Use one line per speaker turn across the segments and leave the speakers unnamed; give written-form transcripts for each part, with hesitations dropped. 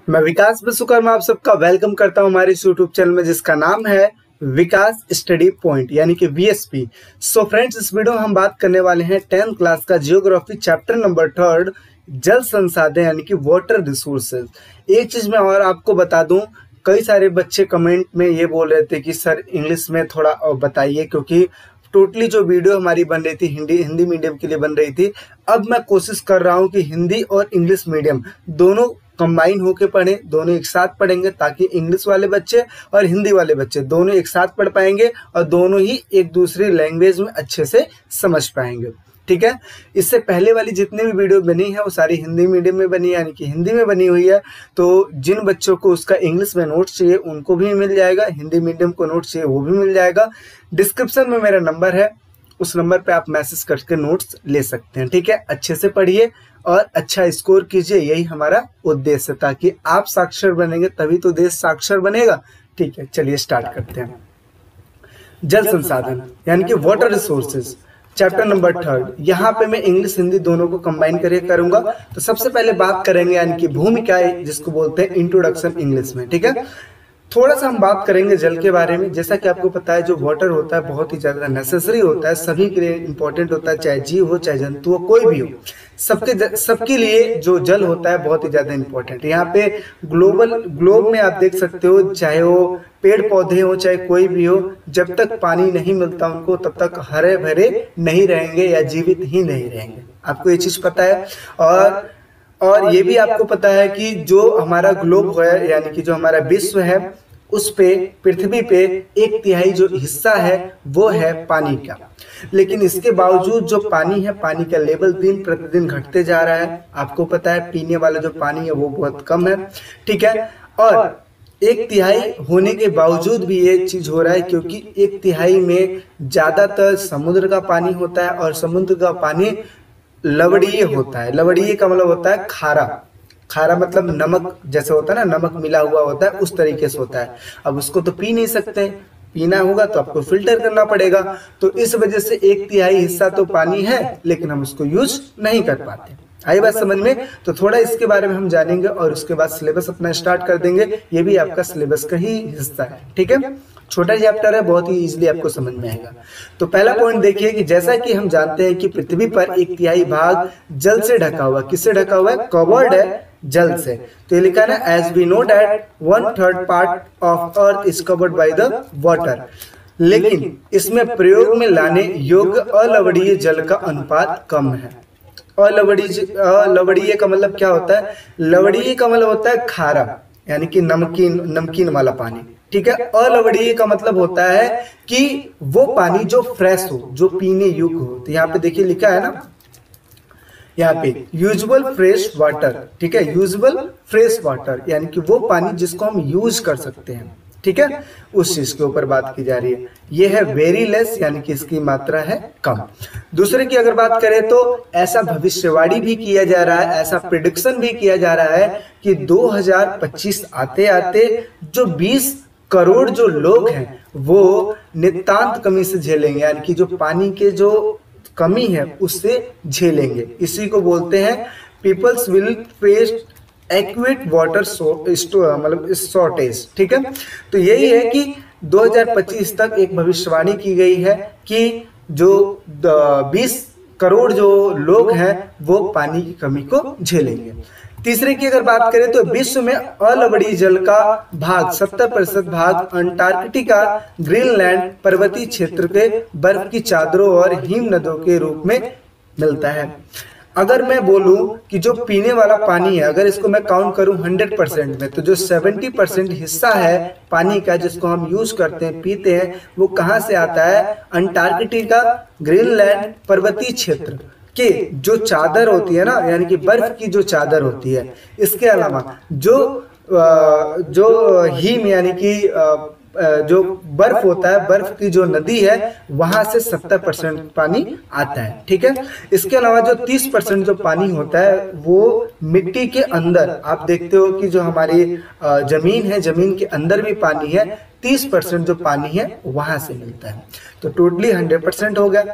मैं विकास विश्वकर्मा आप सबका वेलकम करता हूं हमारे इस यूट्यूब चैनल में जिसका नाम है विकास स्टडी पॉइंट यानी कि वीएसपी। सो फ्रेंड्स, इस वीडियो में हम बात करने वाले हैं 10th क्लास का जियोग्राफी चैप्टर नंबर 3 जल संसाधन यानी कि वाटर रिसोर्सेज। एक चीज मैं और आपको बता दूं, कई सारे बच्चे कमेंट में ये बोल रहे थे कि सर इंग्लिश में थोड़ा बताइए, क्योंकि टोटली जो वीडियो हमारी बन रही थी हिंदी मीडियम के लिए बन रही थी। अब मैं कोशिश कर रहा हूं कि हिंदी और इंग्लिश मीडियम दोनों कंबाइन होके पढ़ें, दोनों एक साथ पढ़ेंगे ताकि इंग्लिश वाले बच्चे और हिंदी वाले बच्चे दोनों एक साथ पढ़ पाएंगे और दोनों ही एक दूसरी लैंग्वेज में अच्छे से समझ पाएंगे। ठीक है, इससे पहले वाली जितनी भी वीडियो बनी है वो सारी हिंदी मीडियम में बनी है, यानी कि हिंदी में बनी हुई है। तो जिन बच्चों को उसका इंग्लिश में नोट्स चाहिए उनको भी मिल जाएगा, हिंदी मीडियम को नोट्स चाहिए वो भी मिल जाएगा। डिस्क्रिप्शन में मेरा नंबर है, उस नंबर पे आप मैसेज करके नोट्स ले सकते हैं। ठीक है, अच्छे से पढ़िए और अच्छा स्कोर कीजिए, यही हमारा उद्देश्य है, ताकि आप साक्षर बनेंगे तभी तो देश साक्षर बनेगा। ठीक है, चलिए स्टार्ट करते हैं। जल संसाधन यानी कि वाटर रिसोर्सेज चैप्टर नंबर 3। यहाँ पे मैं इंग्लिश हिंदी दोनों को कंबाइन करके करूंगा। तो सबसे पहले बात करेंगे यानी कि भूमिका, जिसको बोलते हैं इंट्रोडक्शन इंग्लिश में। ठीक है, थोड़ा सा हम बात करेंगे जल के बारे में। जैसा कि आपको पता है जो वाटर होता है बहुत ही ज्यादा नेसेसरी होता है, सभी के लिए इंपॉर्टेंट होता है, चाहे जीव हो चाहे जंतु हो कोई भी हो, सबके लिए जो जल होता है बहुत ही ज्यादा इंपॉर्टेंट है। यहाँ पे ग्लोब में आप देख सकते हो, चाहे वो पेड़ पौधे हो चाहे कोई भी हो, जब तक पानी नहीं मिलता उनको तब तक हरे भरे नहीं रहेंगे या जीवित ही नहीं रहेंगे। आपको ये चीज पता है। और ये भी आपको पता है कि जो हमारा ग्लोब है यानी कि जो हमारा विश्व है उस पे पृथ्वी पे 1/3 जो हिस्सा है वो है पानी का। लेकिन इसके बावजूद जो पानी है, पानी का लेवल दिन प्रतिदिन घटते जा रहा है। आपको पता है पीने वाला जो पानी है वो बहुत कम है। ठीक है, और 1/3 होने के बावजूद भी ये चीज हो रहा है क्योंकि 1/3 में ज्यादातर समुद्र का पानी होता है और समुद्र का पानी लवणीय होता है। लवणीय का मतलब होता है खारा। खारा मतलब नमक जैसे होता है ना, नमक मिला हुआ होता है, उस तरीके से होता है। अब उसको तो पी नहीं सकते, पीना होगा तो आपको फिल्टर करना पड़ेगा। तो इस वजह से 1/3 हिस्सा तो पानी है लेकिन हम उसको यूज नहीं कर पाते। आई बात समझ में? तो थोड़ा इसके बारे में हम जानेंगे और उसके बाद सिलेबस अपना स्टार्ट कर देंगे। ये भी आपका सिलेबस का ही हिस्सा है। ठीक है, छोटा चैप्टर है, बहुत ही इजीली आपको समझ में आएगा। तो पहला पॉइंट देखिए कि जैसा कि हम जानते हैं कि पृथ्वी पर 1/3 भाग जल से ढका हुआ, किससे ढका हुआ है? कवर्ड है जल से। तो ये लिखा है ना, as we know that 1/3 part of earth is covered by the water. लेकिन इसमें प्रयोग में लाने योग्य अलवणीय जल का अनुपात कम है। अलवणीय का मतलब क्या होता है? लवणीय का मतलब होता है खारा यानी कि नमकीन वाला पानी। ठीक है, अलवणीय का मतलब होता है कि वो पानी जो फ्रेश हो, जो पीने योग्य हो। तो यहाँ पे देखिए लिखा है ना, यहाँ पे यूजुअल फ्रेश वाटर। ठीक है, यूजुअल फ्रेश वाटर यानी कि वो पानी जिसको हम यूज कर सकते हैं। ठीक है, उस चीज के ऊपर बात की जा रही है। ये है वेरी लेस यानी कि इसकी मात्रा है कम। दूसरे की अगर बात करें तो ऐसा भविष्यवाणी भी किया जा रहा है, ऐसा प्रिडिक्शन भी किया जा रहा है कि 2025 आते आते जो 20 करोड़ जो लोग हैं वो नितांत कमी से झेलेंगे, यानी कि जो पानी के जो कमी है उससे झेलेंगे। इसी को बोलते हैं peoples will face acute water मतलब शॉर्टेज। ठीक है, तो यही है कि 2025 तक एक भविष्यवाणी की गई है कि जो 20 करोड़ जो लोग हैं वो पानी की कमी को झेलेंगे। तीसरे की अगर बात करें तो विश्व में अलवणीय जल का भाग 70% भाग अंटार्कटिका, ग्रीनलैंड पर्वतीय क्षेत्र के बर्फ की चादरों और हिम नदों के रूप में मिलता है। अगर मैं बोलूं कि जो पीने वाला पानी है, अगर इसको मैं काउंट करूं 100% में, तो जो 70% हिस्सा है पानी का जिसको हम यूज करते हैं, पीते हैं, वो कहाँ से आता है? अंटार्कटिका, ग्रीनलैंड पर्वतीय क्षेत्र के जो चादर होती है ना, यानी कि बर्फ की जो चादर होती है। इसके अलावा जो हिम यानी कि जो बर्फ होता है, बर्फ की जो नदी है वहां से 70% पानी आता है। ठीक है, इसके अलावा जो 30% जो पानी होता है वो मिट्टी के अंदर, आप देखते हो कि जो हमारी जमीन है, जमीन के अंदर भी पानी है। 30% जो पानी है वहां से मिलता है। तो टोटली 100% हो गया।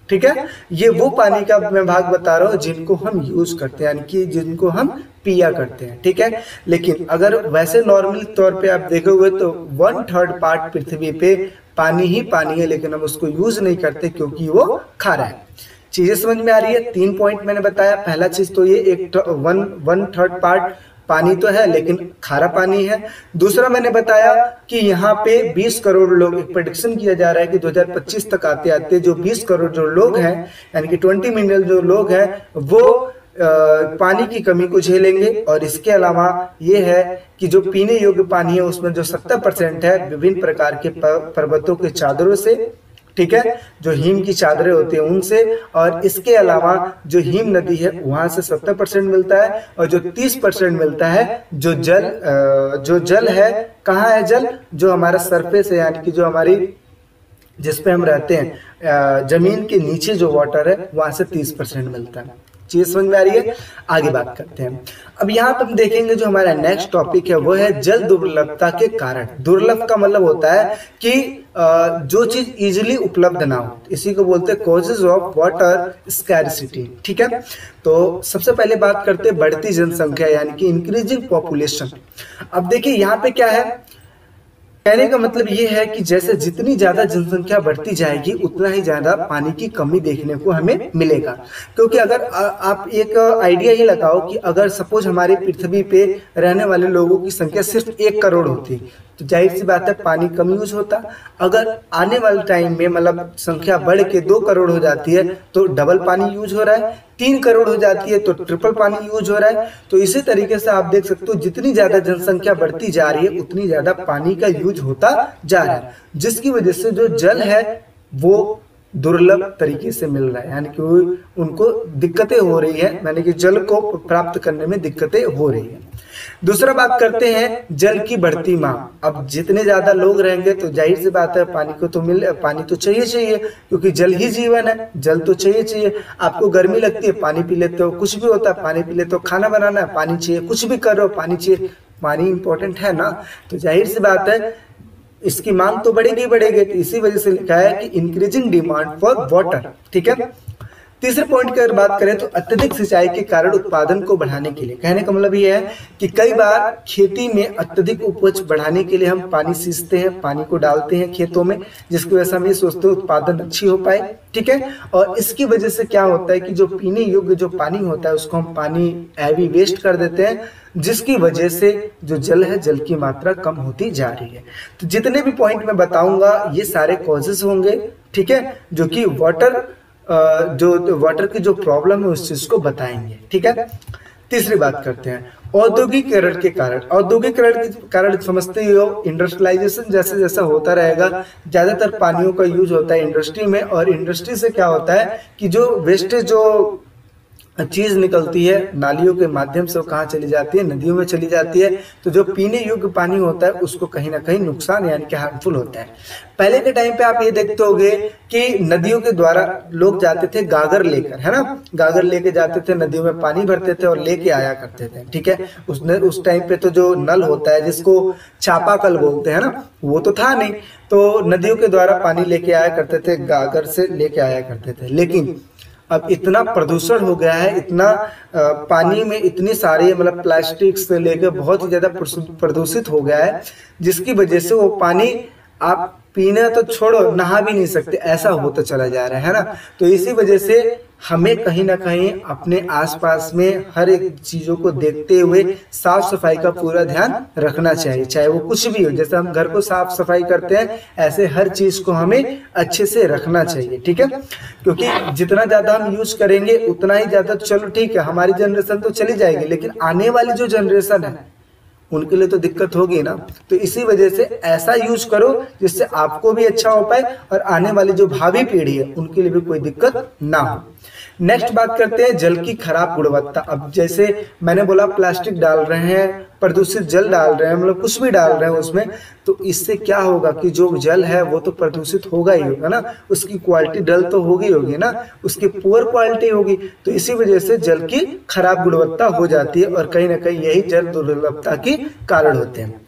ठीक है। ये वो पानी का मैं भाग बता रहा हूँ जिनको हम यूज करते हैं, यानी कि जिनको हम पिया करते हैं, ठीक है। लेकिन अगर वैसे नॉर्मल तौर पे आप देखोगे तो 1/3 पार्ट पृथ्वी पे पानी ही पानी है, लेकिन हम उसको यूज नहीं करते क्योंकि वो खारा है। चीजें समझ में आ रही है? 3 पॉइंट मैंने बताया। पहला चीज तो ये एक 1/3 पार्ट पानी तो है लेकिन खारा पानी है। दूसरा मैंने बताया कि यहाँ पे 20 करोड़ लोग, एक प्रेडिक्शन किया जा रहा है कि 2025 तक आते आते जो 20 करोड़ जो लोग हैं, यानी कि 20 मिलियन जो लोग हैं, वो पानी की कमी को झेलेंगे। और इसके अलावा ये है कि जो पीने योग्य पानी है उसमें जो 70% है विभिन्न प्रकार के पर्वतों के चादरों से, ठीक है, जो हिम की चादरें होती है उनसे। और इसके अलावा जो हिम नदी है वहां से 70% मिलता है, और जो 30% मिलता है जो जल है, कहाँ है जल? जो हमारा सरफेस है, यानी कि जो हमारी जिसपे हम रहते हैं, जमीन के नीचे जो वाटर है वहां से 30% मिलता है। चीज समझ में आ रही है? आगे बात करते हैं। अब यहाँ पर हम देखेंगे जो हमारा नेक्स्ट टॉपिक है वो है जल दुर्लभता के कारण। दुर्लभ का मतलब होता है कि जो चीज इजीली उपलब्ध ना हो, इसी को बोलते हैं कॉजेज ऑफ वाटर स्कैरसिटी, ठीक है। तो सबसे पहले बात करते हैं बढ़ती जनसंख्या, यानी कि इंक्रीजिंग पॉपुलेशन। अब देखिए यहाँ पे क्या है, कहने का मतलब ये है कि जैसे जितनी ज्यादा जनसंख्या बढ़ती जाएगी उतना ही ज्यादा पानी की कमी देखने को हमें मिलेगा। क्योंकि अगर आप एक आइडिया ही लगाओ कि अगर सपोज हमारी पृथ्वी पे रहने वाले लोगों की संख्या सिर्फ 1 करोड़ होती तो जाहिर सी बात है पानी कम यूज होता। अगर आने वाले टाइम में मतलब संख्या बढ़ के 2 करोड़ हो जाती है तो डबल पानी यूज हो रहा है, 3 करोड़ हो जाती है तो ट्रिपल पानी यूज हो रहा है। तो इसी तरीके से आप देख सकते हो जितनी ज्यादा जनसंख्या बढ़ती जा रही है उतनी ज्यादा पानी का यूज होता जा रहा है, जिसकी वजह से जो जल है वो दुर्लभ तरीके से मिल रहा है, यानी कि उनको दिक्कतें हो रही है, यानी कि जल को प्राप्त करने में दिक्कतें हो रही है। दूसरा बात करते हैं जल की बढ़ती मांग। अब जितने ज्यादा लोग रहेंगे तो जाहिर सी बात है पानी तो चाहिए क्योंकि जल ही जीवन है, जल तो चाहिए। आपको गर्मी लगती है पानी पी लेते हो, कुछ भी होता है पानी पी लेते हो, खाना बनाना है पानी चाहिए, कुछ भी कर रहे हो पानी चाहिए, पानी इंपॉर्टेंट है ना। तो जाहिर सी बात है इसकी मांग तो बढ़ेगी। तो इसी वजह से लिखा है कि इंक्रीजिंग डिमांड फॉर वाटर, ठीक है। तीसरे पॉइंट की अगर बात करें तो अत्यधिक सिंचाई के कारण उत्पादन को बढ़ाने के लिए, कहने का मतलब ये है कि कई बार खेती में अत्यधिक उपज बढ़ाने के लिए हम पानी सींचते हैं, पानी को डालते हैं खेतों में, जिसकी वजह से हम ये सोचते हैं उत्पादन अच्छी हो पाए, ठीक है। और इसकी वजह से क्या होता है कि जो पीने योग्य जो पानी होता है उसको हम पानी हैवी वेस्ट कर देते हैं, जिसकी वजह से जो जल है जल की मात्रा कम होती जा रही है। तो जितने भी पॉइंट मैं बताऊंगा ये सारे कॉजेस होंगे, ठीक है, जो कि वाटर की जो प्रॉब्लम है उस चीज को बताएंगे, ठीक है। तीसरी बात करते हैं औद्योगिकरण के कारण। औद्योगिकरण के कारण समझते हो इंडस्ट्रियलाइजेशन जैसे जैसा होता रहेगा, ज्यादातर पानियों का यूज होता है इंडस्ट्री में, और इंडस्ट्री से क्या होता है कि जो वेस्टेज जो चीज निकलती है नालियों के माध्यम से वो कहाँ चली जाती है, नदियों में चली जाती है। तो जो पीने योग्य पानी होता है उसको कहीं ना कहीं नुकसान यानी कि हार्मफुल होता है। पहले के टाइम पे आप ये देखते होंगे कि नदियों के द्वारा लोग जाते थे गागर लेकर, है ना, गागर लेके जाते थे, नदियों में पानी भरते थे और लेके आया करते थे, ठीक है। उस टाइम पे तो जो नल होता है जिसको चापाकल बोलते हैं ना, वो तो था नहीं, तो नदियों के द्वारा पानी लेके आया करते थे, गागर से लेके आया करते थे। लेकिन अब इतना प्रदूषण हो गया है, इतना पानी में इतनी सारी मतलब प्लास्टिक से लेकर बहुत ही ज्यादा प्रदूषित हो गया है, जिसकी वजह से वो पानी आप पीना तो छोड़ो नहा भी नहीं सकते, ऐसा होता चला जा रहा है ना। तो इसी वजह से हमें कहीं ना कहीं अपने आसपास में हर एक चीजों को देखते हुए साफ सफाई का पूरा ध्यान रखना चाहिए, चाहे वो कुछ भी हो। जैसे हम घर को साफ सफाई करते हैं ऐसे हर चीज को हमें अच्छे से रखना चाहिए, ठीक है। क्योंकि जितना ज्यादा हम यूज करेंगे उतना ही ज्यादा, चलो ठीक है हमारी जनरेशन तो चली जाएगी, लेकिन आने वाली जो जनरेशन है उनके लिए तो दिक्कत होगी ना। तो इसी वजह से ऐसा यूज करो जिससे आपको भी अच्छा हो पाए और आने वाली जो भावी पीढ़ी है उनके लिए भी कोई दिक्कत ना हो। नेक्स्ट बात करते हैं जल की खराब गुणवत्ता। अब जैसे मैंने बोला प्लास्टिक डाल रहे हैं, प्रदूषित जल डाल रहे हैं, मतलब कुछ भी डाल रहे हैं उसमें, तो इससे क्या होगा कि जो जल है वो तो प्रदूषित होगा ही होगा ना, उसकी क्वालिटी डल तो होगी ना, उसकी पुअर क्वालिटी होगी। तो इसी वजह से जल की खराब गुणवत्ता हो जाती है और कहीं ना कहीं यही जल दुर्लभता के कारण होते हैं।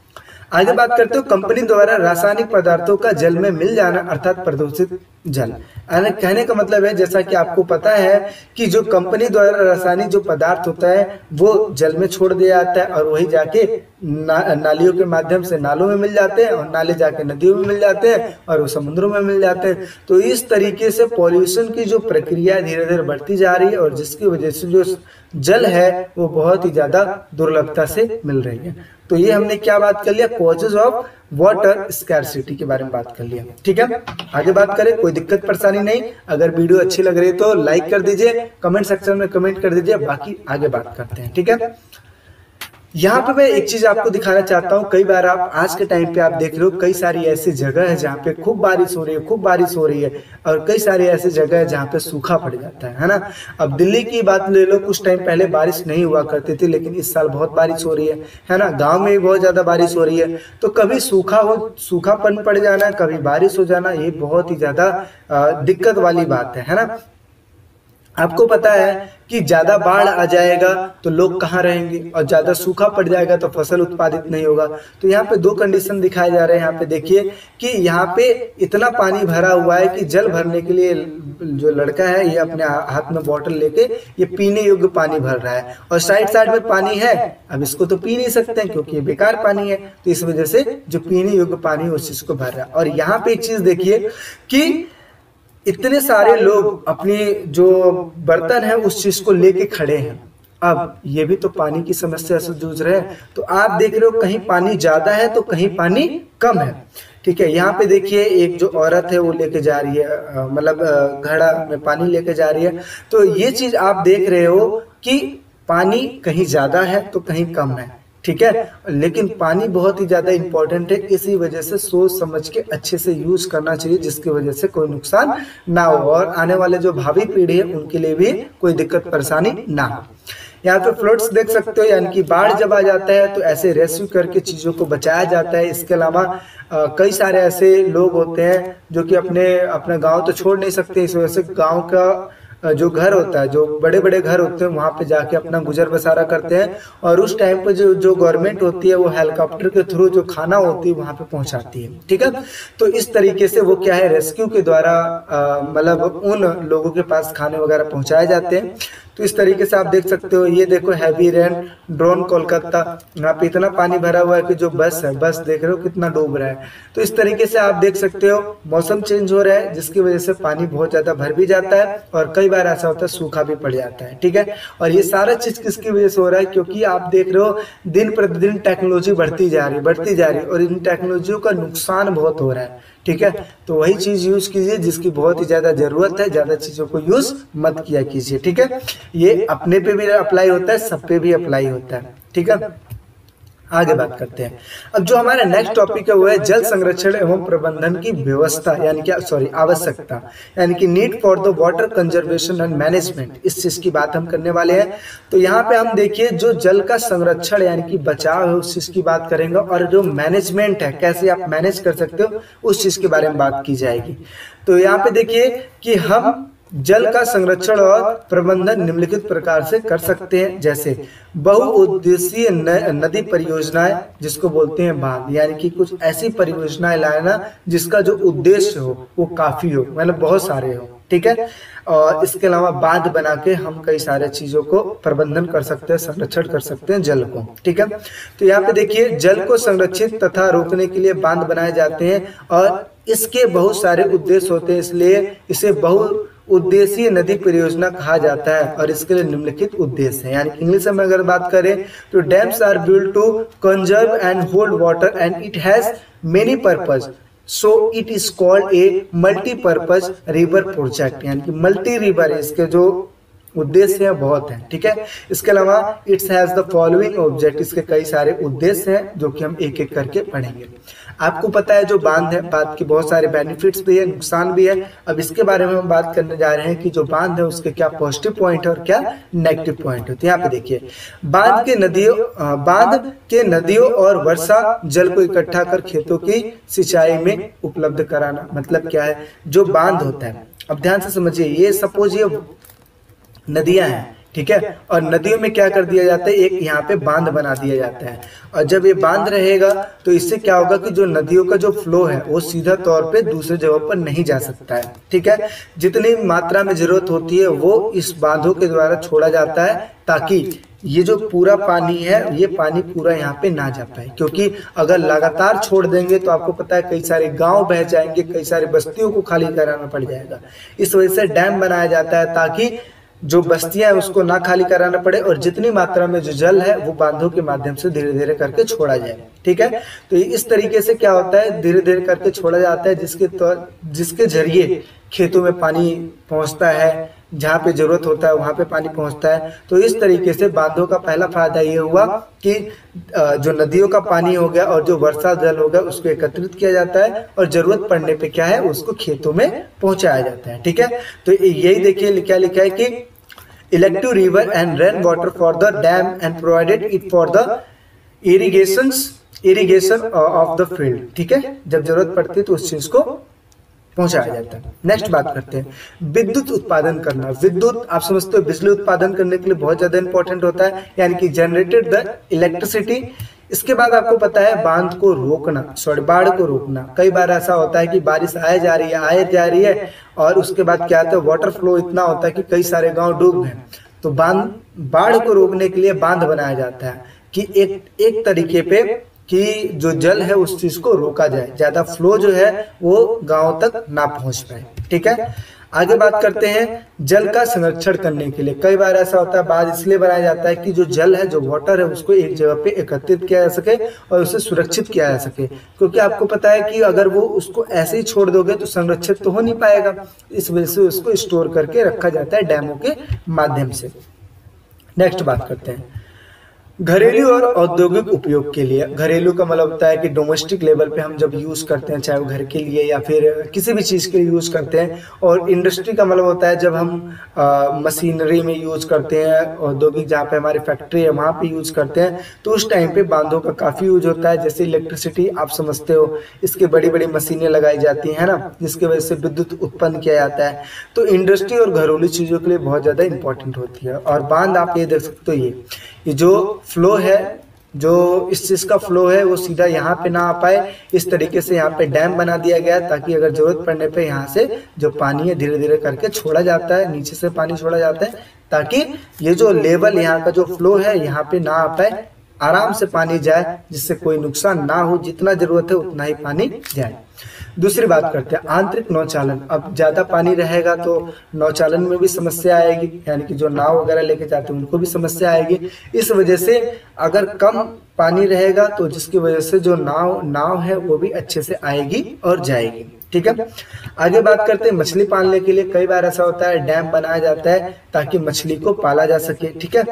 आगे बात करते हो कंपनी द्वारा रासायनिक पदार्थों का जल में मिल जाना अर्थात प्रदूषित जल। कहने का मतलब है, जैसा कि आपको पता है कि जो कंपनी द्वारा रासायनिक जो पदार्थ होता है वो जल में छोड़ दिया जाता है और वही जाके नालियों के माध्यम से नालों में मिल जाते हैं और नाले जाके नदियों में मिल जाते हैं और वो समुद्रों में मिल जाते हैं। तो इस तरीके से पॉल्यूशन की जो प्रक्रिया धीरे धीरे बढ़ती जा रही है और जिसकी वजह से जो जल है वो बहुत ही ज्यादा दुर्लभता से मिल रही है। तो ये हमने क्या बात कर लिया, कॉजेज ऑफ वाटर स्कैरसिटी के बारे में बात कर लिया। ठीक है, आगे बात करें, कोई दिक्कत परेशानी नहीं। अगर वीडियो अच्छी लग रही है तो लाइक कर दीजिए, कमेंट सेक्शन में कमेंट कर दीजिए, बाकी आगे बात करते हैं। ठीक है, यहाँ पे मैं एक चीज आपको दिखाना चाहता हूँ। कई बार आप आज के टाइम पे आप देख रहे हो कई सारी ऐसी जगह है जहाँ पे खूब बारिश हो रही है, खूब बारिश हो रही है, और कई सारी ऐसी जगह है जहाँ पे सूखा पड़ जाता है ना। अब दिल्ली की बात ले लो, कुछ टाइम पहले बारिश नहीं हुआ करती थी, लेकिन इस साल बहुत बारिश हो रही है ना। गाँव में भी बहुत ज्यादा बारिश हो रही है। तो कभी सूखापन पड़ जाना, कभी बारिश हो जाना, ये बहुत ही ज्यादा दिक्कत वाली बात है ना। आपको पता है कि ज्यादा बाढ़ आ जाएगा तो लोग कहाँ रहेंगे, और ज्यादा सूखा पड़ जाएगा तो फसल उत्पादित नहीं होगा। तो यहाँ पे दो कंडीशन दिखाए जा रहे हैं। यहाँ पे देखिए कि यहाँ पे इतना पानी भरा हुआ है कि जल भरने के लिए जो लड़का है ये अपने हाथ में बोतल लेके ये पीने योग्य पानी भर रहा है, और साइड में पानी है। अब इसको तो पी नहीं सकते हैं क्योंकि ये बेकार पानी है, तो इस वजह से जो पीने योग्य पानी उस चीज को भर रहा है। और यहाँ पे एक चीज देखिए कि इतने सारे लोग अपनी जो बर्तन है उस चीज को लेके खड़े हैं। अब ये भी तो पानी की समस्या से जूझ रहे हैं। तो आप देख रहे हो कहीं पानी ज्यादा है तो कहीं पानी कम है। ठीक है, यहाँ पे देखिए एक जो औरत है वो लेके जा रही है, मतलब घड़ा में पानी लेके जा रही है। तो ये चीज आप देख रहे हो कि पानी कहीं ज्यादा है तो कहीं कम है। ठीक है, लेकिन पानी बहुत ही ज्यादा इंपॉर्टेंट है, इसी वजह से सोच समझ के अच्छे से यूज करना चाहिए, जिसकी वजह से कोई नुकसान ना हो और आने वाले जो भावी पीढ़ी है उनके लिए भी कोई दिक्कत परेशानी ना हो। यहाँ पे फ्लड्स देख सकते हो, यानी कि बाढ़ जब आ जाता है तो ऐसे रेस्क्यू करके चीजों को बचाया जाता है। इसके अलावा कई सारे ऐसे लोग होते हैं जो कि अपने गाँव तो छोड़ नहीं सकते, इस वजह से गाँव का जो घर होता है, जो बड़े बड़े घर होते हैं, वहां पे जाके अपना गुजर बसारा करते हैं। और उस टाइम पे जो गवर्नमेंट होती है वो हेलीकॉप्टर के थ्रू जो खाना होती है वहां पे पहुंचाती है। ठीक है, तो इस तरीके से वो क्या है, रेस्क्यू के द्वारा मतलब उन लोगों के पास खाने वगैरह पहुंचाए जाते हैं। तो इस तरीके से आप देख सकते हो, ये देखो हैवी रेन ड्रोन कोलकाता, यहाँ पे इतना पानी भरा हुआ है कि जो बस है, बस देख रहे हो कितना डूब रहा है। तो इस तरीके से आप देख सकते हो मौसम चेंज हो रहा है, जिसकी वजह से पानी बहुत ज्यादा भर भी जाता है और कई बार ऐसा होता है सूखा भी पड़ जाता है। ठीक है, और ये सारा चीज किसकी वजह से हो रहा है, क्योंकि आप देख रहे हो दिन प्रतिदिन टेक्नोलॉजी बढ़ती जा रही और इन टेक्नोलॉजियों का नुकसान बहुत हो रहा है। ठीक है, तो वही चीज यूज कीजिए जिसकी बहुत ही ज्यादा जरूरत है, ज्यादा चीजों को यूज मत किया कीजिए। ठीक है, ये अपने पे भी अप्लाई होता है, सब पे भी अप्लाई होता है। ठीक है, आगे बात करते हैं। अब जो हमारा नेक्स्ट टॉपिक है वो है जल संरक्षण एवं प्रबंधन की व्यवस्था, यानी कि आवश्यकता, यानी कि need for the water conservation and management. इस चीज की बात हम करने वाले हैं। तो यहाँ पे हम देखिए जो जल का संरक्षण यानी कि बचाव है उस चीज की बात करेंगे, और जो मैनेजमेंट है, कैसे आप मैनेज कर सकते हो, उस चीज के बारे में बात की जाएगी। तो यहाँ पे देखिए कि हम जल का संरक्षण और प्रबंधन निम्नलिखित प्रकार से कर सकते हैं, जैसे बहुउद्देशीय नदी परियोजनाएं, जिसको बोलते हैं बांध, यानी कि कुछ ऐसी परियोजनाएं लाना जिसका जो उद्देश्य हो वो काफी हो, मतलब बहुत सारे हो। ठीक है, और इसके अलावा बांध बना के हम कई सारे चीजों को प्रबंधन कर सकते हैं, संरक्षण कर सकते हैं जल को। ठीक है, तो यहाँ पे देखिए जल को संरक्षित तथा रोकने के लिए बांध बनाए जाते हैं और इसके बहुत सारे उद्देश्य होते हैं, इसलिए इसे बहुउद्देशीय नदी परियोजना कहा जाता है। और इसके लिए निम्नलिखित उद्देश्य है, यानी इंग्लिश में अगर बात करें तो dams are built to conserve and hold water and it has many purpose, so it is called a multipurpose river project, यानी कि मल्टी रिवर, इसके जो उद्देश्य हैं बहुत हैं। ठीक है, इसके अलावा it's has the following object, इसके कई सारे उद्देश्य हैं जो कि हम एक एक करके पढ़ेंगे। आपको पता है जो बांध है, बांध के बहुत सारे बेनिफिट्स भी है, नुकसान भी है। अब इसके बारे में हम बात करने जा रहे हैं कि जो बांध है उसके क्या पॉजिटिव पॉइंट है और क्या नेगेटिव पॉइंट है। तो यहाँ पे देखिए बांध के नदियों और वर्षा जल को इकट्ठा कर खेतों की सिंचाई में उपलब्ध कराना। मतलब क्या है, जो बांध होता है, अब ध्यान से समझिए, ये सपोज ये नदियां हैं, ठीक है। और नदियों में क्या कर दिया जाता है, एक यहाँ पे बांध बना दिया जाता है। और जब ये बांध रहेगा तो इससे क्या होगा कि जो नदियों का जो फ्लो है वो सीधा तौर पे दूसरे जगह पर नहीं जा सकता है, ठीक है। जितनी मात्रा में जरूरत होती है वो इस बांधों के द्वारा छोड़ा जाता है, ताकि ये जो पूरा पानी है ये पानी पूरा यहाँ पे ना जा पाए। क्योंकि अगर लगातार छोड़ देंगे तो आपको पता है कई सारे गांव बह जाएंगे, कई सारी बस्तियों को खाली कराना पड़ जाएगा। इस वजह से डैम बनाया जाता है ताकि जो बस्तियां हैं उसको ना खाली कराना पड़े और जितनी मात्रा में जो जल है वो बांधों के माध्यम से धीरे धीरे करके छोड़ा जाए, ठीक है। तो इस तरीके से क्या होता है, धीरे धीरे करके छोड़ा जाता है, जिसके जरिए खेतों में पानी पहुंचता है, जहाँ पे जरूरत होता है वहां पे पानी पहुंचता है। तो इस तरीके से बांधों का पहला फायदा ये हुआ कि जो नदियों का पानी हो गया और जो वर्षा जल हो गया उसको एकत्रित किया जाता है और जरूरत पड़ने पे क्या है उसको खेतों में पहुंचाया जाता है, ठीक है। तो यही देखिए क्या लिखा है कि elective river and rain water for the dam and provided it for the irrigation of the field, ठीक है। जब जरूरत पड़ती है तो उस चीज को पहुंचाया जाता है। नेक्स्ट बात करते हैं विद्युत उत्पादन करना। विद्युत आप समझते हो बिजली उत्पादन करने के लिए बहुत ज्यादा इंपॉर्टेंट होता है, यानी कि जनरेटेड द इलेक्ट्रिसिटी। इसके बाद आपको पता है बांध को रोकना, बाढ़ को रोकना। कई बार ऐसा होता है कि बारिश आए जा रही है और उसके बाद क्या होता है वाटर फ्लो इतना होता है कि कई सारे गांव डूब गए। तो बाढ़ को रोकने के लिए बांध बनाया जाता है कि एक तरीके पे कि जो जल है उस चीज को रोका जाए, ज्यादा फ्लो जो है वो गांव तक ना पहुंच पाए, ठीक है। आगे बात करते हैं जल का संरक्षण करने के लिए। कई बार ऐसा होता है बांध इसलिए बनाया जाता है कि जो जल है, जो वाटर है, उसको एक जगह पे एकत्रित किया जा सके और उसे सुरक्षित किया जा सके। क्योंकि आपको पता है कि अगर वो उसको ऐसे ही छोड़ दोगे तो संरक्षित तो हो नहीं पाएगा, इस वजह से उसको स्टोर करके रखा जाता है डैमों के माध्यम से। नेक्स्ट बात करते हैं घरेलू और औद्योगिक उपयोग के लिए। घरेलू का मतलब होता है कि डोमेस्टिक लेवल पे हम जब यूज करते हैं, चाहे वो घर के लिए या फिर किसी भी चीज के लिए यूज करते हैं। और इंडस्ट्री का मतलब होता है जब हम मशीनरी में यूज करते हैं, औद्योगिक जहाँ पे हमारी फैक्ट्री है वहां पे यूज करते हैं, तो उस टाइम पे बांधों का काफी यूज होता है। जैसे इलेक्ट्रिसिटी आप समझते हो, इसके बड़ी बड़ी मशीनें लगाई जाती है ना, जिसकी वजह से विद्युत उत्पन्न किया जाता है। तो इंडस्ट्री और घरेलू चीजों के लिए बहुत ज्यादा इंपॉर्टेंट होती है। और बांध आप ये देख सकते हो, ये जो फ्लो है, जो इस चीज का फ्लो है वो सीधा यहाँ पे ना आ पाए, इस तरीके से यहाँ पे डैम बना दिया गया ताकि अगर जरूरत पड़ने पे यहाँ से जो पानी है धीरे धीरे करके छोड़ा जाता है, नीचे से पानी छोड़ा जाता है, ताकि ये जो लेवल यहाँ का जो फ्लो है यहाँ पे ना आ पाए, आराम से पानी जाए, जिससे कोई नुकसान ना हो, जितना जरूरत है उतना ही पानी जाए। दूसरी बात करते हैं आंतरिक नौचालन। अब ज्यादा पानी रहेगा तो नौचालन में भी समस्या आएगी, यानी कि जो नाव वगैरह लेके जाते हैं उनको भी समस्या आएगी। इस वजह से अगर कम पानी रहेगा तो जिसकी वजह से जो नाव है वो भी अच्छे से आएगी और जाएगी, ठीक है। आगे बात करते हैं मछली पालने के लिए। कई बार ऐसा होता है डैम बनाया जाता है ताकि मछली को पाला जा सके, ठीक है।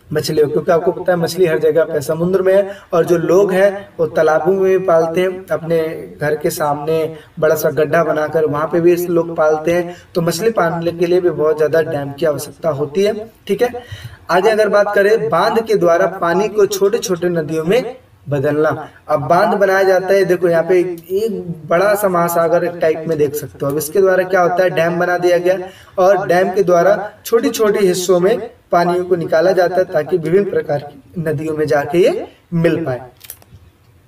मछलियों, क्योंकि आपको पता है मछली हर जगह पे समुद्र में है, और जो लोग हैं वो तालाबों में भी पालते हैं, अपने घर के सामने बड़ा सा गड्ढा बनाकर वहां पे भी इस लोग पालते हैं। तो मछली पालने के लिए भी बहुत ज्यादा डैम की आवश्यकता होती है, ठीक है। आगे अगर बात करें बांध के द्वारा पानी को छोटे छोटे नदियों में बदलना। अब बांध बनाया जाता है, देखो यहाँ पे एक बड़ा सा महासागर टाइप में देख सकते हो। अब इसके द्वारा क्या होता है, डैम बना दिया गया और डैम के द्वारा छोटी छोटी हिस्सों में पानियों को निकाला जाता है ताकि विभिन्न प्रकार की नदियों में जाके ये मिल पाए,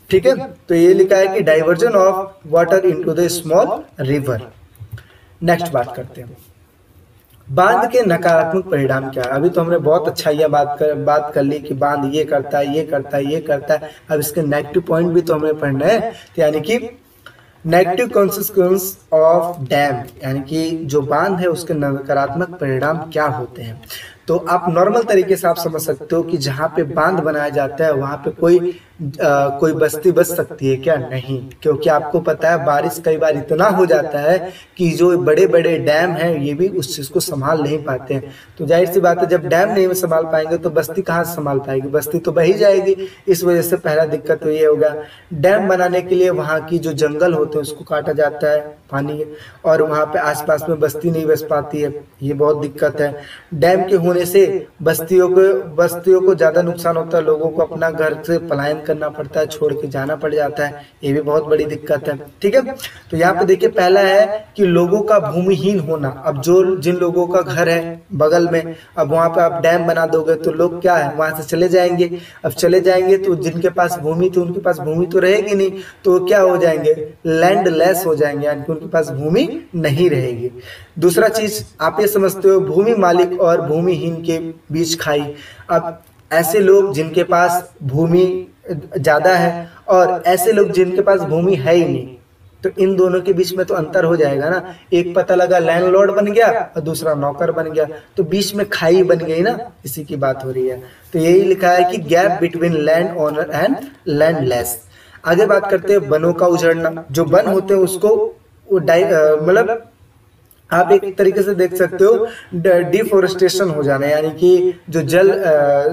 ठीक है। तो ये लिखा है कि diversion of water into the small river. Next बात करते हैं बांध के नकारात्मक परिणाम क्या है। अभी तो हमने बहुत अच्छा यह बात कर ली कि बांध ये करता है, ये करता है, ये करता है। अब इसके नेगेटिव पॉइंट भी तो हमें पढ़ना है, तो यानी कि नेगेटिव कॉन्सिक्वेंस ऑफ डैम, यानी कि जो बांध है उसके नकारात्मक परिणाम क्या होते हैं। तो आप नॉर्मल तरीके से आप समझ सकते हो कि जहाँ पे बांध बनाया जाता है वहां पे कोई बस्ती बच सकती है क्या? नहीं, क्योंकि आपको पता है बारिश कई बार इतना हो जाता है कि जो बड़े बड़े डैम हैं ये भी उस चीज को संभाल नहीं पाते हैं। तो जाहिर सी बात है जब डैम नहीं संभाल पाएंगे तो बस्ती कहाँ से संभाल पाएगी, बस्ती तो बही जाएगी। इस वजह से पहला दिक्कत तो ये होगा। डैम बनाने के लिए वहाँ की जो जंगल होते हैं उसको काटा जाता है पानी, और वहाँ पे आसपास में बस्ती नहीं बस पाती है, ये बहुत दिक्कत है। डैम के होने होने से बस्तियों को ज़्यादा नुकसान होता है, लोगों को अपना घर से पलायन करना पड़ता है, छोड़ के जाना पड़ जाता है, ये भी बहुत बड़ी दिक्कत है। ठीक है, तो यहाँ पे देखिए पहला है कि लोगों का भूमिहीन होना। अब जो जिन लोगों का घर है बगल में, अब वहाँ पे आप डैम बना दोगे तो लोग क्या है वहाँ से चले जाएंगे। अब चले जाएंगे तो जिनके पास भूमि थी उनके पास भूमि तो रहेगी नहीं, तो क्या हो जाएंगे, लैंडलेस हो जाएंगे, यानी कि उनके पास भूमि नहीं रहेगी। दूसरा चीज आप ये समझते हो, भूमि मालिक और भूमिहीन के बीच खाई। अब ऐसे लोग जिनके पास भूमि ज्यादा है और ऐसे लोग जिनके पास भूमि है ही नहीं, तो इन दोनों के बीच में तो अंतर हो जाएगा ना। एक पता लगा लैंडलॉर्ड बन गया और दूसरा नौकर बन गया, तो बीच में खाई बन गई ना, इसी की बात हो रही है। तो यही लिखा है कि gap between land owner and landless. आगे बात करते हैं वनों का उजड़ना। जो वन होते हैं उसको मतलब आप एक तरीके से देख सकते हो डिफोरेस्टेशन हो जाना है, यानी कि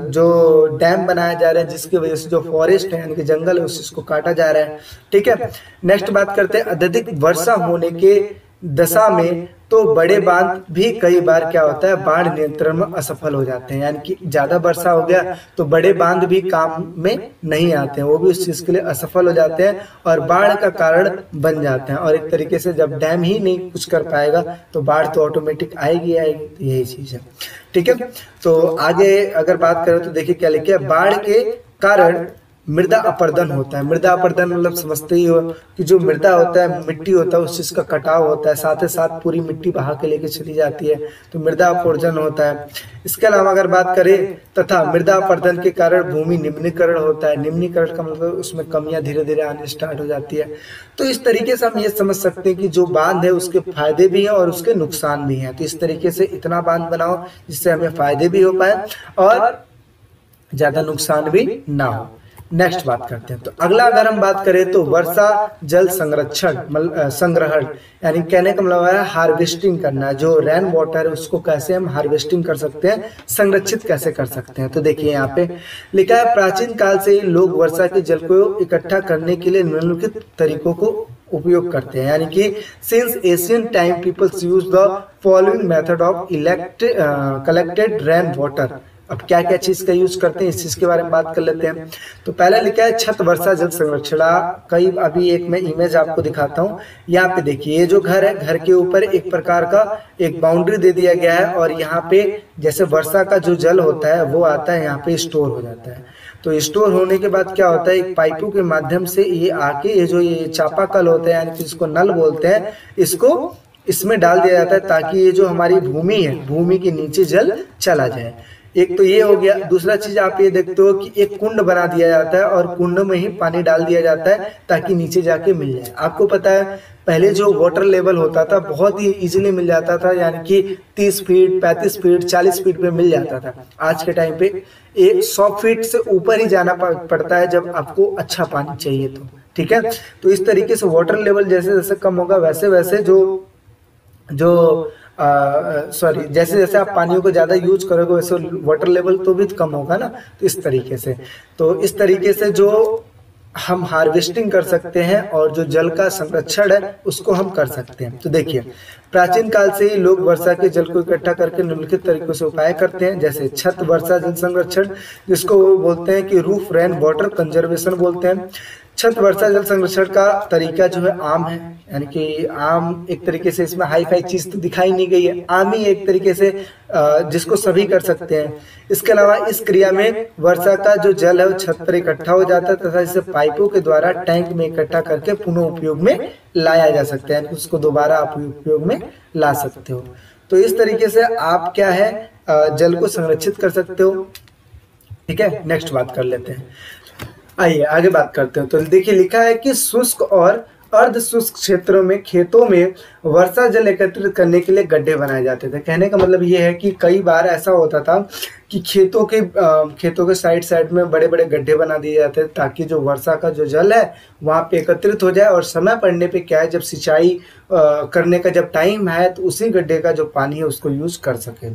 जो डैम बनाया जा रहा है जिसकी वजह से जो फॉरेस्ट है यानी कि जंगल है उसको काटा जा रहा है। ठीक है, नेक्स्ट बात करते हैं अत्यधिक वर्षा होने के दशा में तो बड़े बांध भी कई बार क्या होता है बाढ़ नियंत्रण में असफल हो जाते हैं, यानी कि ज्यादा वर्षा हो गया तो बड़े बांध भी काम में नहीं आते हैं, वो भी उस चीज के लिए असफल हो जाते हैं और बाढ़ का कारण बन जाते हैं। और एक तरीके से जब डैम ही नहीं कुछ कर पाएगा तो बाढ़ तो ऑटोमेटिक आएगी आएगी, तो यही चीज है। ठीक है, तो आगे अगर बात करें तो देखिए क्या लिखे, बाढ़ के कारण मृदा अपरदन होता है। मृदा अपरदन मतलब समझते ही हो कि जो मृदा होता है, मिट्टी होता है, उस चीज का कटाव होता है, साथ ही साथ पूरी मिट्टी बहा के लेके चली जाती है, तो मृदा अपरदन होता है। इसके अलावा अगर बात करें तथा मृदा अपरदन के कारण भूमि निम्नीकरण होता है। निम्नीकरण का मतलब उसमें कमियां धीरे धीरे आने स्टार्ट हो जाती है। तो इस तरीके से हम ये समझ सकते हैं कि जो बांध है उसके फायदे भी हैं और उसके नुकसान भी हैं। तो इस तरीके से इतना बांध बनाओ जिससे हमें फायदे भी हो पाए और ज्यादा नुकसान भी ना हो। नेक्स्ट बात करते हैं, तो अगला अगर हम बात करें तो वर्षा जल संरक्षण संग्रहण, यानी कहने का मतलब है हार्वेस्टिंग करना। जो रेन वाटर है उसको कैसे हम हार्वेस्टिंग कर सकते हैं, संरक्षित कैसे कर सकते हैं। तो देखिए यहाँ पे लिखा है प्राचीन काल से ही लोग वर्षा के जल को इकट्ठा करने के लिए निम्नलिखित तरीकों को उपयोग करते हैं, यानी कि since Asian time peoples use the following method of collected rain water. अब क्या क्या चीज का यूज करते हैं इस चीज के बारे में बात कर लेते हैं। तो पहला लिखा है छत वर्षा जल संरक्षण। कई अभी एक मैं इमेज आपको दिखाता हूँ। यहाँ पे देखिए ये जो घर है, घर के ऊपर एक प्रकार का एक बाउंड्री दे दिया गया है और यहाँ पे जैसे वर्षा का जो जल होता है वो आता है यहाँ पे स्टोर हो जाता है। तो स्टोर होने के बाद क्या होता है, एक पाइपों के माध्यम से ये आके ये जो ये चापाकल होता है यानी कि इसको नल बोलते हैं, इसको इसमें डाल दिया जाता है ताकि ये जो हमारी भूमि है भूमि के नीचे जल चला जाए। एक तो ये हो गया। दूसरा चीज आप ये देखते हो कि एक कुंड बना दिया जाता है और कुंड में ही पानी डाल दिया जाता है ताकि नीचे जाके मिल जाए। आपको पता है पहले जो वाटर लेवल होता था बहुत ही इजीली मिल जाता था, यानी कि 30 फीट 35 फीट 40 फीट पे मिल जाता था। आज के टाइम पे 100 फीट से ऊपर ही जाना पड़ता है जब आपको अच्छा पानी चाहिए तो। ठीक है, तो इस तरीके से वाटर लेवल जैसे जैसे कम होगा वैसे वैसे जैसे जैसे आप पानियों को ज्यादा यूज करोगे वैसे वाटर लेवल तो भी कम होगा ना। तो इस तरीके से जो हम हार्वेस्टिंग कर सकते हैं और जो जल का संरक्षण है उसको हम कर सकते हैं। तो देखिए प्राचीन काल से ही लोग वर्षा के जल को इकट्ठा करके निम्नलिखित तरीकों से उपाय करते हैं, जैसे छत वर्षा जल संरक्षण जिसको बोलते हैं कि रूफ रेन वाटर कंजर्वेशन बोलते हैं। छत वर्षा जल संरक्षण का तरीका जो है आम है, यानी कि आम एक तरीके से इसमें हाई फाई चीज तो दिखाई नहीं गई है, आम ही एक तरीके से जिसको सभी कर सकते हैं। इसके अलावा इस क्रिया में वर्षा का जो जल है वो छत पर इकट्ठा हो जाता है तथा इसे पाइपों के द्वारा टैंक में इकट्ठा करके पुनः उपयोग में लाया जा सकता है, यानी उसको दोबारा आप उपयोग में ला सकते हो। तो इस तरीके से आप क्या है जल को संरक्षित कर सकते हो। ठीक है, नेक्स्ट बात कर लेते हैं, आइए आगे बात करते हैं। तो देखिए लिखा है कि शुष्क और अर्ध शुष्क क्षेत्रों में खेतों में वर्षा जल एकत्रित करने के लिए गड्ढे बनाए जाते थे। कहने का मतलब ये है कि कई बार ऐसा होता था कि खेतों के साइड में बड़े बड़े गड्ढे बना दिए जाते हैं ताकि जो वर्षा का जो जल है वहाँ पे एकत्रित हो जाए और समय पड़ने पे क्या है जब सिंचाई करने का जब टाइम है तो उसी गड्ढे का जो पानी है उसको यूज कर सके।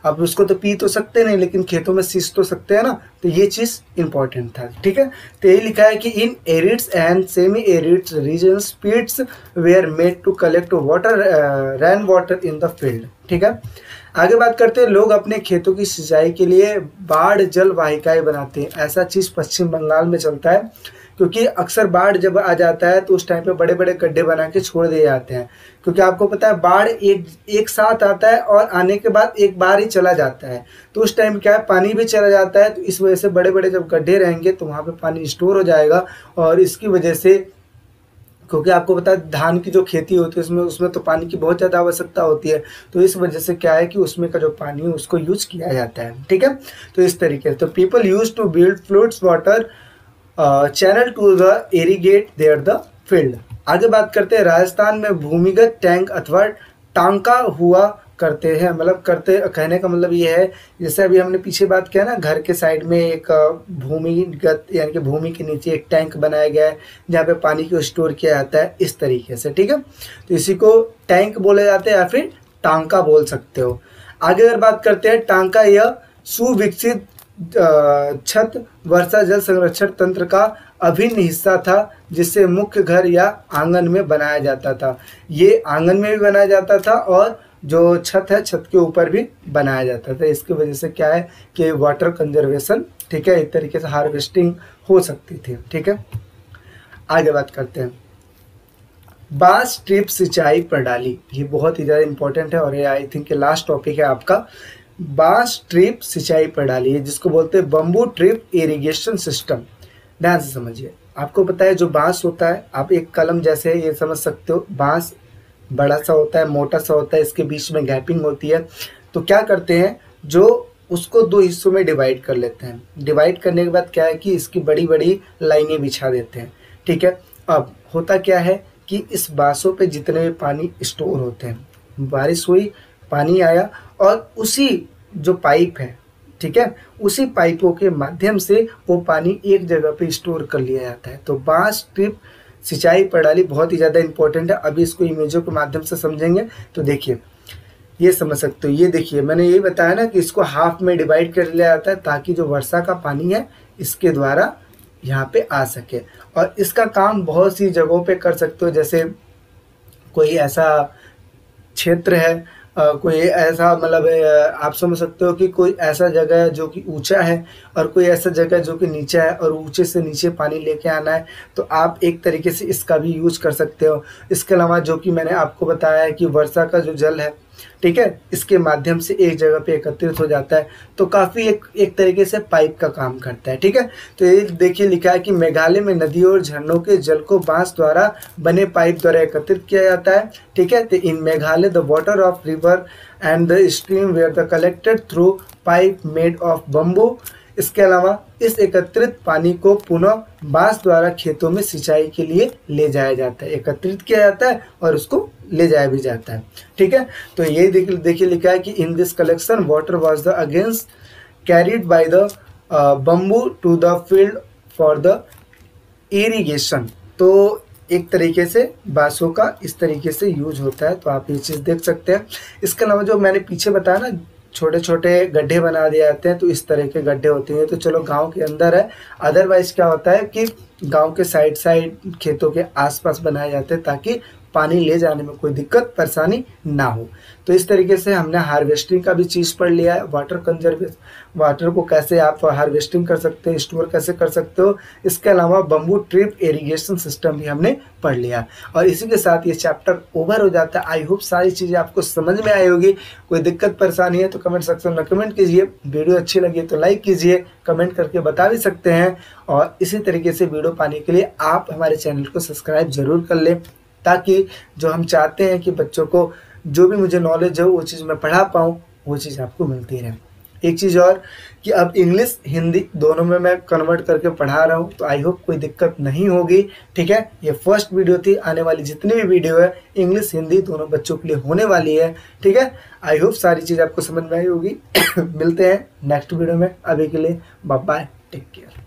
अब उसको तो पी तो सकते नहीं लेकिन खेतों में सींच तो सकते हैं ना, तो ये चीज इंपॉर्टेंट था। ठीक है, तो यही लिखा है कि in arids and semi arids regions pits were made to collect water rain water in the field. ठीक है, आगे बात करते हैं, लोग अपने खेतों की सिंचाई के लिए बाढ़ जल वाहिकाएं बनाते हैं। ऐसा चीज़ पश्चिम बंगाल में चलता है, क्योंकि अक्सर बाढ़ जब आ जाता है तो उस टाइम पे बड़े बड़े गड्ढे बना के छोड़ दिए जाते हैं, क्योंकि आपको पता है बाढ़ एक साथ आता है और आने के बाद एक बार ही चला जाता है, तो उस टाइम क्या है पानी भी चला जाता है, तो इस वजह से बड़े बड़े जब गड्ढे रहेंगे तो वहाँ पे पानी स्टोर हो जाएगा। और इसकी वजह से, क्योंकि आपको पता है धान की जो खेती होती है उसमें तो पानी की बहुत ज़्यादा आवश्यकता होती है, तो इस वजह से क्या है कि उसमें का जो पानी है उसको यूज किया जाता है। ठीक है, तो इस तरीके से तो people use to build floods water channel to the irrigate their the field. आगे बात करते हैं, राजस्थान में भूमिगत टैंक अथवा टांका हुआ करते हैं, मतलब करते कहने का मतलब ये है, जैसे अभी हमने पीछे बात किया ना, घर के साइड में एक भूमिगत यानी कि भूमि के नीचे एक टैंक बनाया गया है जहाँ पे पानी को स्टोर किया जाता है, इस तरीके से। ठीक है, तो इसी को टैंक बोले जाते हैं या फिर टांका बोल सकते हो। आगे अगर बात करते हैं, टांका यह सुविकसित छत वर्षा जल संरक्षण तंत्र का अभिन्न हिस्सा था, जिससे मुख्य घर या आंगन में बनाया जाता था। ये आंगन में भी बनाया जाता था और जो छत है छत के ऊपर भी बनाया जाता था। इसकी वजह से क्या है कि वाटर कंजर्वेशन, ठीक है, एक तरीके से हार्वेस्टिंग हो सकती थी। ठीक है, आगे बात करते हैं, बांस ट्रिप सिंचाई प्रणाली। ये बहुत ही ज़्यादा इंपॉर्टेंट है और ये आई थिंक लास्ट टॉपिक है आपका। बांस ट्रिप सिंचाई प्रणाली है जिसको बोलते हैं बम्बू ट्रिप इरिगेशन सिस्टम। ध्यान से समझिए, आपको पता है जो बांस होता है, आप एक कलम जैसे ये समझ सकते हो, बांस बड़ा सा होता है, मोटा सा होता है, इसके बीच में गैपिंग होती है। तो क्या करते हैं, जो उसको दो हिस्सों में डिवाइड कर लेते हैं। डिवाइड करने के बाद क्या है कि इसकी बड़ी बड़ी लाइनें बिछा देते हैं। ठीक है, अब होता क्या है कि इस बांसों पे जितने भी पानी स्टोर होते हैं, बारिश हुई, पानी आया और उसी जो पाइप है, ठीक है, उसी पाइपों के माध्यम से वो पानी एक जगह पे स्टोर कर लिया जाता है। तो बांस ट्रिप सिंचाई प्रणाली बहुत ही ज़्यादा इंपॉर्टेंट है। अभी इसको इमेजों के माध्यम से समझेंगे तो देखिए, ये समझ सकते हो। ये देखिए, मैंने यही बताया ना कि इसको हाफ में डिवाइड कर लिया जाता है ताकि जो वर्षा का पानी है इसके द्वारा यहाँ पे आ सके। और इसका काम बहुत सी जगहों पे कर सकते हो, जैसे कोई ऐसा क्षेत्र है, कोई ऐसा मतलब आप समझ सकते हो कि कोई ऐसा जगह है जो कि ऊंचा है और कोई ऐसा जगह जो कि नीचा है और ऊंचे से नीचे पानी लेके आना है, तो आप एक तरीके से इसका भी यूज कर सकते हो। इसके अलावा जो कि मैंने आपको बताया है कि वर्षा का जो जल है, ठीक है, इसके माध्यम से एक जगह पे एकत्रित हो जाता है, तो काफ़ी एक तरीके से पाइप का काम करता है। ठीक है, तो ये देखिए लिखा है कि मेघालय में नदियों और झरनों के जल को बांस द्वारा बने पाइप द्वारा एकत्रित किया जाता है। ठीक है, तो in Meghalaya the water of river and the stream were the collected through pipe made of bamboo. इसके अलावा इस एकत्रित पानी को पुनः बांस द्वारा खेतों में सिंचाई के लिए ले जाया जाता है, एकत्रित किया जाता है और उसको ले जाया भी जाता है। ठीक है, तो ये देखिए लिखा है कि in this collection water was the against carried by the bamboo to the field for the irrigation. तो एक तरीके से बांसों का इस तरीके से यूज होता है, तो आप ये चीज़ देख सकते हैं। इसके अलावा जो मैंने पीछे बताया ना, छोटे छोटे गड्ढे बना दिए जाते हैं, तो इस तरह के गड्ढे होते हैं। तो चलो गांव के अंदर है, अदरवाइज क्या होता है कि गांव के साइड खेतों के आसपास बनाए जाते हैं ताकि पानी ले जाने में कोई दिक्कत परेशानी ना हो। तो इस तरीके से हमने हार्वेस्टिंग का भी चीज़ पढ़ लिया है, वाटर कंजर्वेशन, वाटर को कैसे आप हार्वेस्टिंग कर सकते हैं, स्टोर कैसे कर सकते हो। इसके अलावा बम्बू ट्रिप इरिगेशन सिस्टम भी हमने पढ़ लिया और इसी के साथ ये चैप्टर ओवर हो जाता है। आई होप सारी चीज़ें आपको समझ में आई होगी। कोई दिक्कत परेशानी है तो कमेंट सेक्शन में कमेंट कीजिए, वीडियो अच्छी लगी तो लाइक कीजिए, कमेंट करके बता भी सकते हैं। और इसी तरीके से वीडियो पाने के लिए आप हमारे चैनल को सब्सक्राइब जरूर कर लें, ताकि जो हम चाहते हैं कि बच्चों को जो भी मुझे नॉलेज है वो चीज़ मैं पढ़ा पाऊँ, वो चीज़ आपको मिलती रहे। एक चीज़ और कि अब इंग्लिश हिंदी दोनों में मैं कन्वर्ट करके पढ़ा रहा हूँ, तो आई होप कोई दिक्कत नहीं होगी। ठीक है, ये फर्स्ट वीडियो थी, आने वाली जितनी भी वीडियो है इंग्लिश हिंदी दोनों बच्चों के लिए होने वाली है। ठीक है, आई होप सारी चीज़ आपको समझ में आई होगी। मिलते हैं नेक्स्ट वीडियो में, अभी के लिए बाय बाय, टेक केयर।